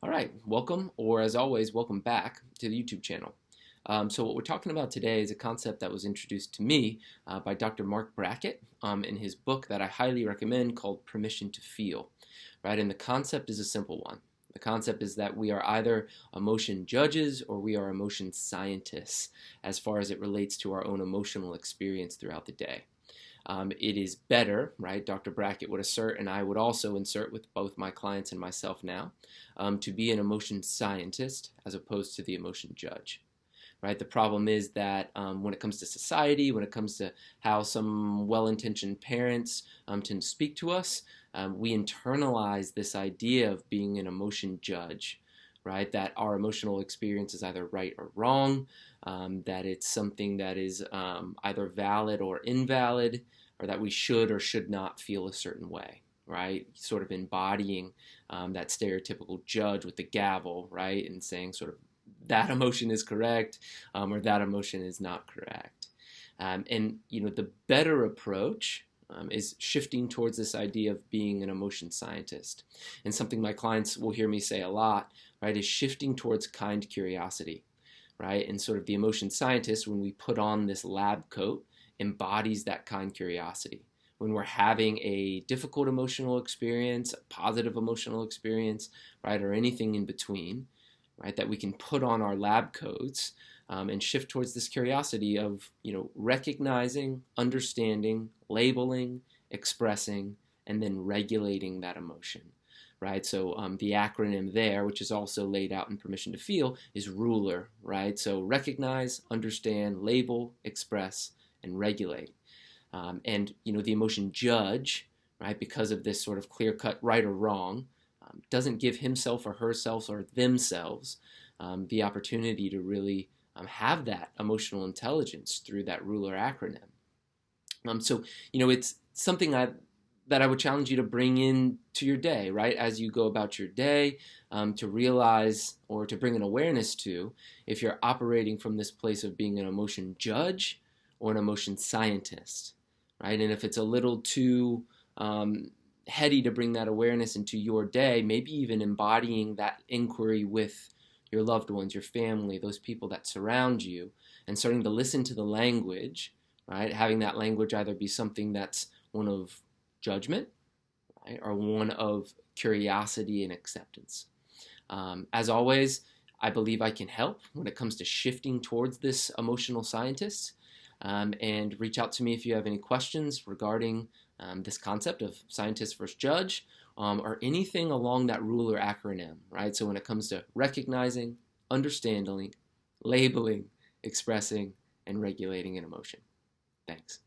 All right, welcome, or as always, welcome back to the YouTube channel. So what we're talking about today is a concept that was introduced to me by Dr. Marc Brackett in his book that I highly recommend called Permission to Feel. Right, and the concept is a simple one. The concept is that we are either emotion judges or we are emotion scientists as far as it relates to our own emotional experience throughout the day. It is better, right, Dr. Brackett would assert, and I would also insert with both my clients and myself now, to be an emotion scientist as opposed to the emotion judge. Right? The problem is that when it comes to society, when it comes to how some well-intentioned parents tend to speak to us, we internalize this idea of being an emotion judge, right? That our emotional experience is either right or wrong, that it's something that is either valid or invalid, or that we should or should not feel a certain way, right? Sort of embodying that stereotypical judge with the gavel, right? And saying sort of that emotion is correct or that emotion is not correct. And, the better approach is shifting towards this idea of being an emotion scientist. And something my clients will hear me say a lot, right, is shifting towards kind curiosity, right? And sort of the emotion scientist, when we put on this lab coat, embodies that kind curiosity. When we're having a difficult emotional experience, a positive emotional experience, right, or anything in between, right, that we can put on our lab coats and shift towards this curiosity of, recognizing, understanding, labeling, expressing, and then regulating that emotion, right? So the acronym there, which is also laid out in Permission to Feel, is RULER, right? So recognize, understand, label, express, and regulate. And, the emotion judge, right, because of this sort of clear-cut right or wrong, doesn't give himself or herself or themselves the opportunity to really have that emotional intelligence through that RULER acronym. So, it's something that I would challenge you to bring in to your day, right? As you go about your day, to realize or to bring an awareness to if you're operating from this place of being an emotion judge or an emotion scientist, right? And if it's a little too heady to bring that awareness into your day, maybe even embodying that inquiry with your loved ones, your family, those people that surround you, and starting to listen to the language, right? Having that language either be something that's one of judgment, right, or one of curiosity and acceptance. As always, I believe I can help when it comes to shifting towards this emotional scientist. And reach out to me if you have any questions regarding this concept of scientist versus judge, or anything along that RULER acronym, right? So when it comes to recognizing, understanding, labeling, expressing, and regulating an emotion. Thanks.